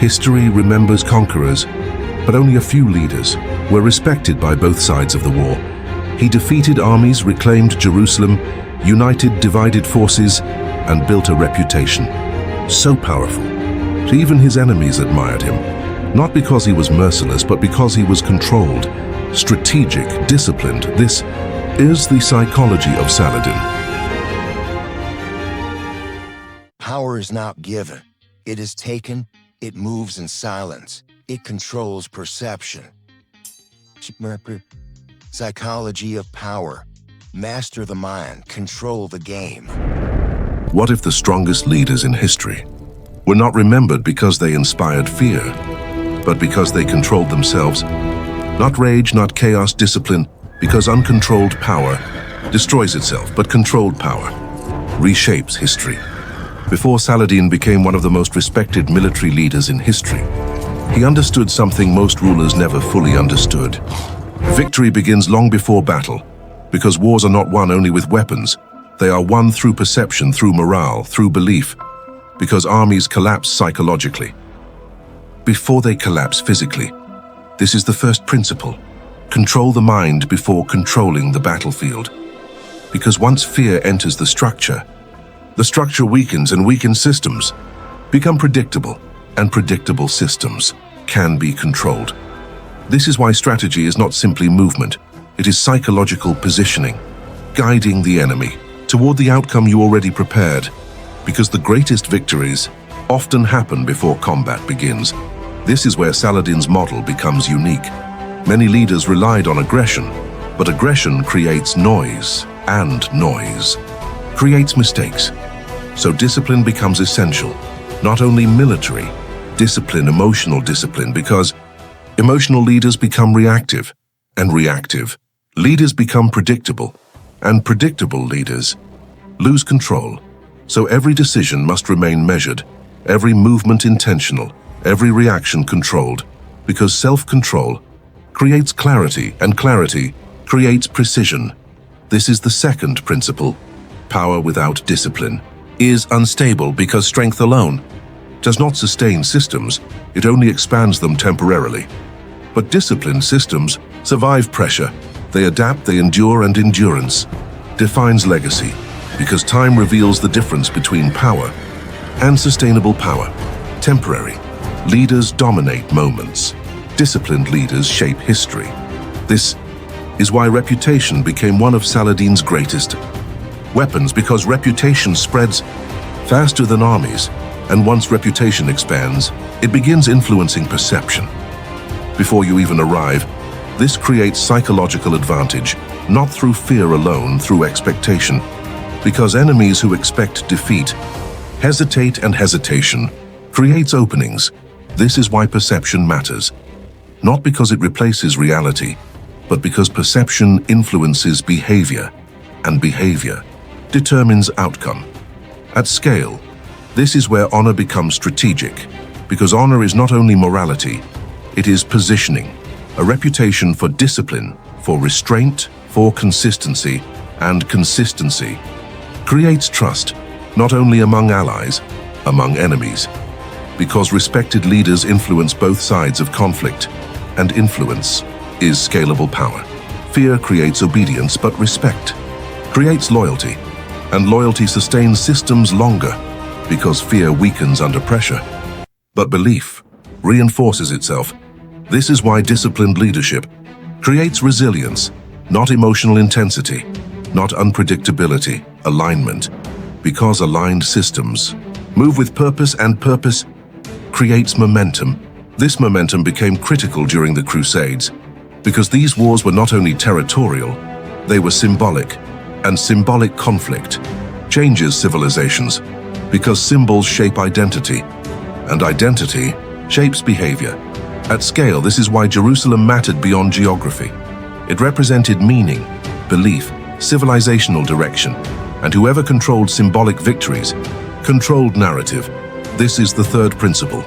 History remembers conquerors, but only a few leaders were respected by both sides of the war. He defeated armies, reclaimed Jerusalem, united divided forces, and built a reputation so powerful that even his enemies admired him, not because he was merciless, but because he was controlled, strategic, disciplined. This is the psychology of Saladin. Power is not given. It is taken. It moves in silence. It controls perception. Psychology of power. Master the mind. Control the game. What if the strongest leaders in history were not remembered because they inspired fear, but because they controlled themselves? Not rage, not chaos, discipline, because uncontrolled power destroys itself, but controlled power reshapes history. Before Saladin became one of the most respected military leaders in history, he understood something most rulers never fully understood. Victory begins long before battle, because wars are not won only with weapons. They are won through perception, through morale, through belief, because armies collapse psychologically before they collapse physically. This is the first principle. Control the mind before controlling the battlefield. Because once fear enters the structure weakens, and weakened systems become predictable, and predictable systems can be controlled. This is why strategy is not simply movement. It is psychological positioning, guiding the enemy toward the outcome you already prepared, because the greatest victories often happen before combat begins. This is where Saladin's model becomes unique. Many leaders relied on aggression, but aggression creates noise, and noise creates mistakes. So discipline becomes essential, not only military discipline, emotional discipline, because emotional leaders become reactive, and reactive leaders become predictable, and predictable leaders lose control. So every decision must remain measured, every movement intentional, every reaction controlled, because self-control creates clarity, and clarity creates precision. This is the second principle. Power without discipline is unstable, because strength alone does not sustain systems, it only expands them temporarily. But disciplined systems survive pressure, they adapt, they endure, and endurance defines legacy, because time reveals the difference between power and sustainable power. Temporary leaders dominate moments. Disciplined leaders shape history. This is why reputation became one of Saladin's greatest weapons, because reputation spreads faster than armies, and once reputation expands, it begins influencing perception. Before you even arrive, this creates psychological advantage, not through fear alone, through expectation, because enemies who expect defeat hesitate, and hesitation creates openings. This is why perception matters, not because it replaces reality, but because perception influences behavior, and behavior determines outcome. At scale, this is where honor becomes strategic, because honor is not only morality, it is positioning, a reputation for discipline, for restraint, for consistency, and consistency creates trust, not only among allies, among enemies, because respected leaders influence both sides of conflict, and influence is scalable power. Fear creates obedience, but respect creates loyalty, and loyalty sustains systems longer, because fear weakens under pressure, but belief reinforces itself. This is why disciplined leadership creates resilience, not emotional intensity, not unpredictability, alignment, because aligned systems move with purpose, and purpose creates momentum. This momentum became critical during the Crusades, because these wars were not only territorial, they were symbolic, and symbolic conflict changes civilizations, because symbols shape identity, and identity shapes behavior. At scale, this is why Jerusalem mattered beyond geography. It represented meaning, belief, civilizational direction, and whoever controlled symbolic victories controlled narrative. This is the third principle.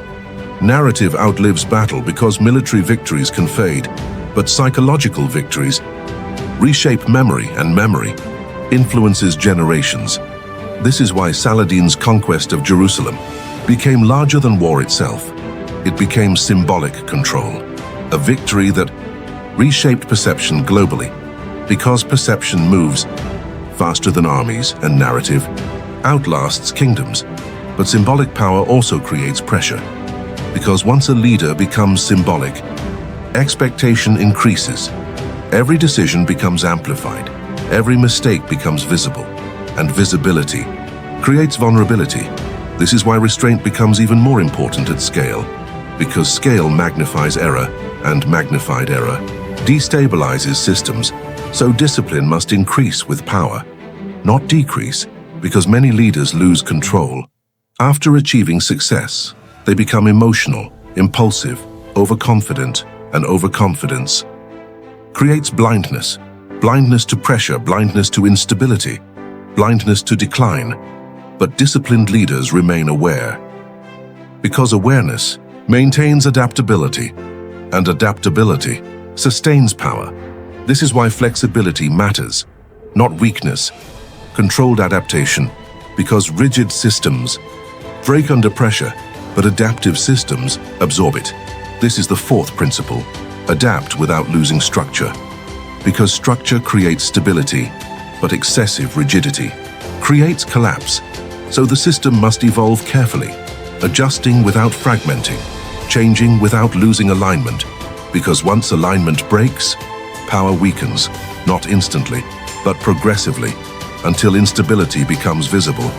Narrative outlives battle, because military victories can fade, but psychological victories reshape memory, and memory influences generations. This is why Saladin's conquest of Jerusalem became larger than war itself, It became symbolic control, a victory that reshaped perception globally, because perception moves faster than armies and narrative outlasts kingdoms. But symbolic power also creates pressure, because once a leader becomes symbolic, expectation increases. Every decision becomes amplified, every mistake becomes visible, and visibility creates vulnerability. This is why restraint becomes even more important at scale, because scale magnifies error, and magnified error destabilizes systems. So discipline must increase with power, not decrease, because many leaders lose control. After achieving success, they become emotional, impulsive, overconfident, and overconfidence creates blindness. Blindness to pressure, blindness to instability, blindness to decline. But disciplined leaders remain aware, because awareness maintains adaptability, and adaptability sustains power. This is why flexibility matters, not weakness. Controlled adaptation, because rigid systems break under pressure, but adaptive systems absorb it. This is the fourth principle: adapt without losing structure, because structure creates stability, but excessive rigidity creates collapse. So the system must evolve carefully, adjusting without fragmenting, changing without losing alignment, because once alignment breaks, power weakens, not instantly, but progressively, until instability becomes visible,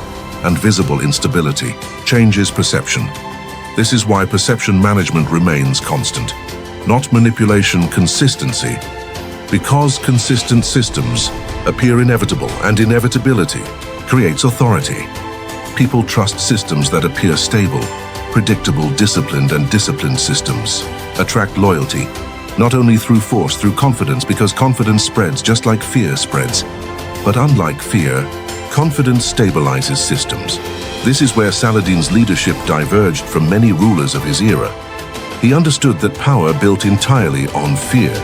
and visible instability changes perception. This is why perception management remains constant, not manipulation, consistency, because consistent systems appear inevitable, and inevitability creates authority. People trust systems that appear stable, predictable, disciplined, and disciplined systems attract loyalty, not only through force, through confidence, because confidence spreads just like fear spreads. But unlike fear, confidence stabilizes systems. This is where Saladin's leadership diverged from many rulers of his era. He understood that power built entirely on fear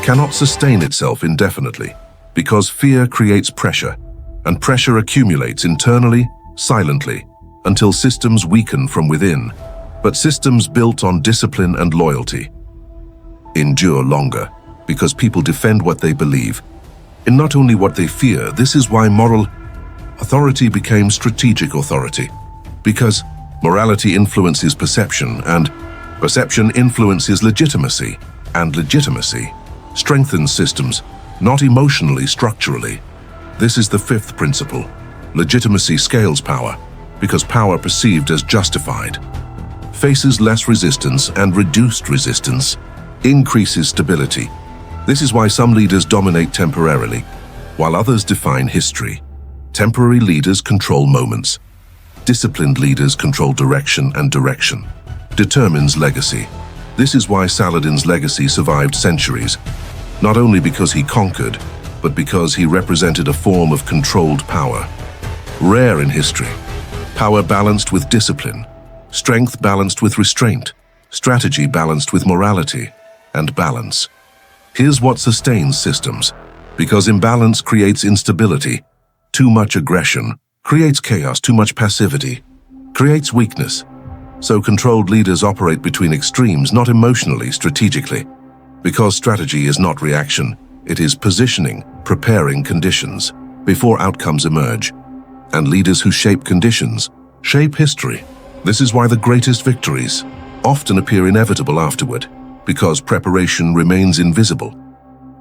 cannot sustain itself indefinitely, because fear creates pressure, and pressure accumulates internally, silently, until systems weaken from within. But systems built on discipline and loyalty endure longer, because people defend what they believe, and not only what they fear. This is why moral authority became strategic authority, because morality influences perception, and perception influences legitimacy, and legitimacy strengthens systems, not emotionally, structurally. This is the fifth principle. Legitimacy scales power, because power perceived as justified faces less resistance, and reduced resistance increases stability. This is why some leaders dominate temporarily, while others define history. Temporary leaders control moments. Disciplined leaders control direction, and direction determines legacy. This is why Saladin's legacy survived centuries, not only because he conquered, but because he represented a form of controlled power. Rare in history. Power balanced with discipline, strength balanced with restraint, strategy balanced with morality, and balance. Here's what sustains systems, because imbalance creates instability. Too much aggression creates chaos, too much passivity creates weakness. So controlled leaders operate between extremes, not emotionally, strategically, because strategy is not reaction, it is positioning, preparing conditions before outcomes emerge. And leaders who shape conditions shape history. This is why the greatest victories often appear inevitable afterward, because preparation remains invisible.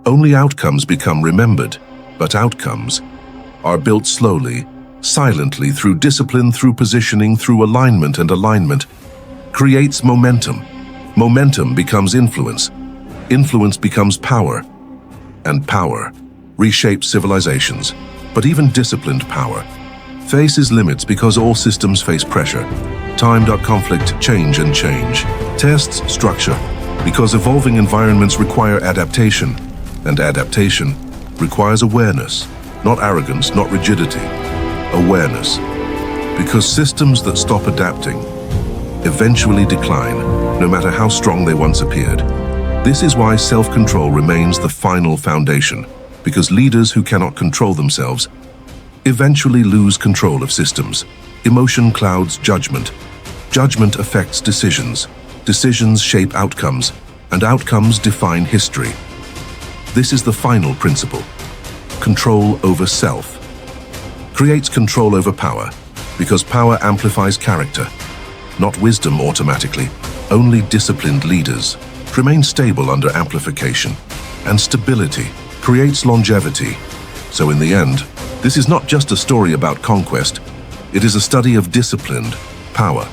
Only outcomes become remembered, but outcomes are built slowly, silently, through discipline, through positioning, through alignment, and alignment creates momentum. Momentum becomes influence. Influence becomes power, and power reshapes civilizations. But even disciplined power faces limits, because all systems face pressure. Time, conflict, change, and change tests structure, because evolving environments require adaptation, and adaptation requires awareness, not arrogance, not rigidity, awareness. Because systems that stop adapting eventually decline, no matter how strong they once appeared. This is why self-control remains the final foundation, because leaders who cannot control themselves eventually lose control of systems. Emotion clouds judgment. Judgment affects decisions. Decisions shape outcomes, and outcomes define history. This is the final principle. Control over self. Creates control over power, because power amplifies character, not wisdom automatically. Only disciplined leaders remain stable under amplification, and stability creates longevity. So in the end, this is not just a story about conquest, it is a study of disciplined power.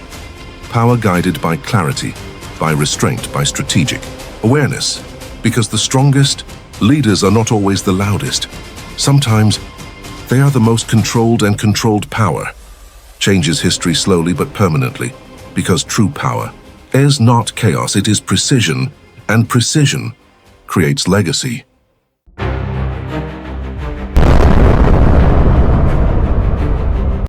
Power guided by clarity, by restraint, by strategic awareness. Because the strongest leaders are not always the loudest. Sometimes they are the most controlled, and controlled power changes history slowly but permanently. Because true power is not chaos, it is precision, and precision creates legacy.